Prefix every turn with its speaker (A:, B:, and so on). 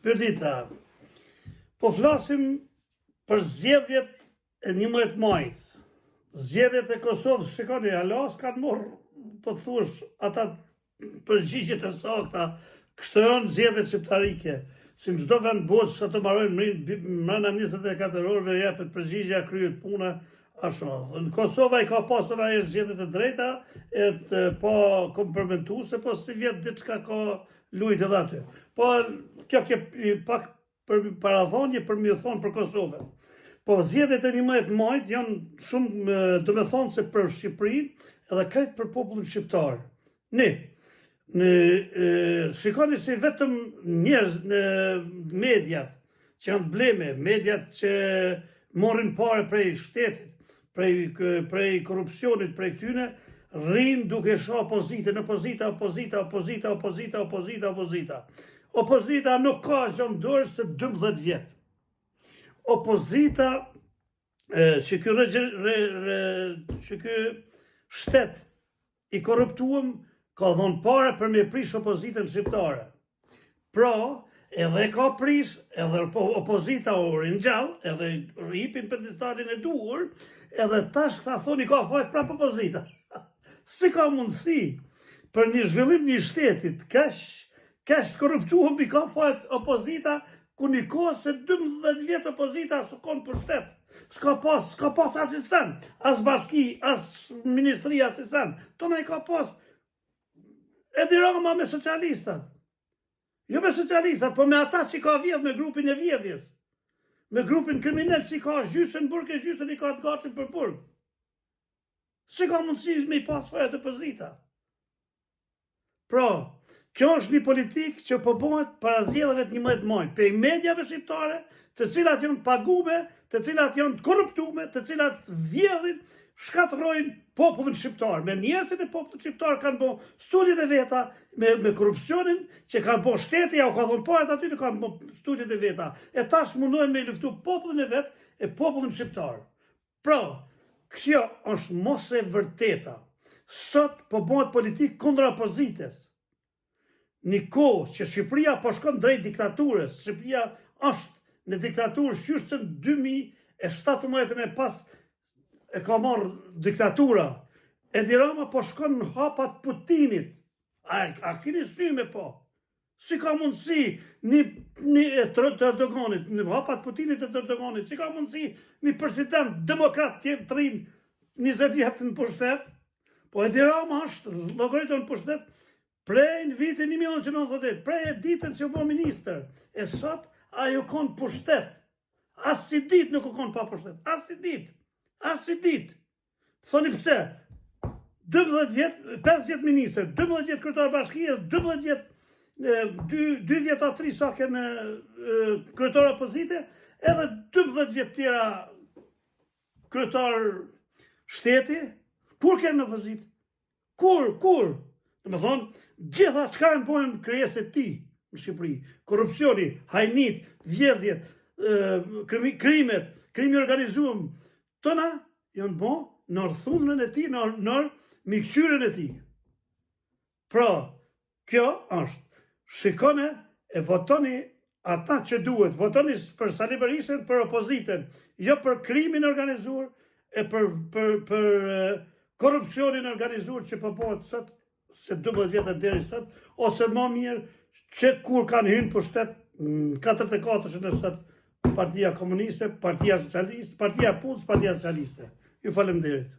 A: Pyrdita, po flasim për zgjedhjet e 11 majit. Zgjedhjet e Kosovës, shikoni, alas kanë morë, po thush, ata përgjigjet e sakta, kështu janë zgjedhjet shqiptarike. Si në çdo vend botë sa të marrojnë mbrana 24 orëve jepet përgjigja, kryet puna, ashtu. Në Kosova i ka pasur ajo zgjedhjet e drejta, po komprometuese, po si vjet diçka ka lujt edhe aty. Po kjo ke pak për parathonje për më thonë për Kosovën. Po zgjedhjet e 11 majit janë shumë, do të thonë se për Shqipërinë edhe krejt për popullin shqiptar. Shikoni si vetëm njerëz në mediat që janë bleme, mediat që morrin parë prej shtetit, prej korrupsionit, prej këtyne, rrinë duke shoh opozitën, opozita. Opozita nuk ka gjë në dorë se 12 vjet. Opozita që ky shtet i korruptuam ka dhënë parë për me prish opozitën shqiptare. Pra, edhe ka prish, edhe opozita u ringjall, edhe ripin pedestalin e duhur, edhe tash tha thoni ka fajt prap opozita. Si ka mundësi për një zhvillim një shtetit, kaq korruptuam i ka fajt opozita, ku një kohë se 12 vjet opozita së konë për shtet. S'ka pas asisen, as bashki, as ministri asisen. Tona i ka pas Edi Rama me socialistat. Jo me socialistat, po me ata që ka vjedh me grupin e vjedhjes. Me grupin kriminal që ka gjysën burg e gjysën i ka të gatshëm për burg. Si ka mundësi me i pas fajt opozita? Pra, kjo është një politikë që po bëhet para zgjedhjeve të 11 majit, pe mediave shqiptare, të cilat janë pagume, të cilat janë korruptume, të cilat vjedhin, shkatërrojnë popullin shqiptar. Me njerëzit e popullit shqiptar kanë bë studjet e veta me korrupsionin që kanë bë shteti, ja u ka dhënë parë aty në kanë bë studjet e veta. E tash mundohen me luftu popullin e vet e popullin shqiptar. Pra, kjo është mos e vërteta. Sot po bëhet politikë kundër opozitës. Një kohë që Shqipëria po shkon drejt diktaturës, Shqipëria është në diktaturë shqyrtën 2017 e pas e ka marrë diktatura. Edi Rama po shkon në hapat Putinit. A keni sy me po? Si ka mundësi të Erdoganit, në hapat Putinit e të Erdoganit, si ka mundësi një president demokrat të rinë 20 vjet në pushtet? Po Edi Rama është llogaritur në pushtet prej në vitin 1998, prej e ditën që u bë ministër. E sot ajo kon pushtet. As si ditë nuk u kon pa pushtet. As si ditë. Thoni pse? 12 vjet, 5 vjet ministër, 12 vjet kryetar bashkie, 12 vjet, 2 vjet a 3 sa kënë kryetar opozite, edhe 12 vjet tjera kryetar shteti. Kur kënë opozit? Kur? Dhe me thonë, gjitha çka në pojnë krijeset ti në Shqipëri. Korrupsioni, hajnit, vjedhjet, krimet, krimi organizuar, tona janë bo në thundrën e ti, në mikqyren e ti. Pra, kjo është, shikone e votoni ata që duhet, votoni për Sali Berishën, për opozitën, jo për krimin organizuar, e për korrupsionin organizuar që përbohet sot, se 12 vjetët deri sot, ose më mirë që kur kanë hyrë pushtet 44 në sot Partia Komuniste, Partia Socialiste, Partia Punë, Partia Socialiste. Ju falemnderit.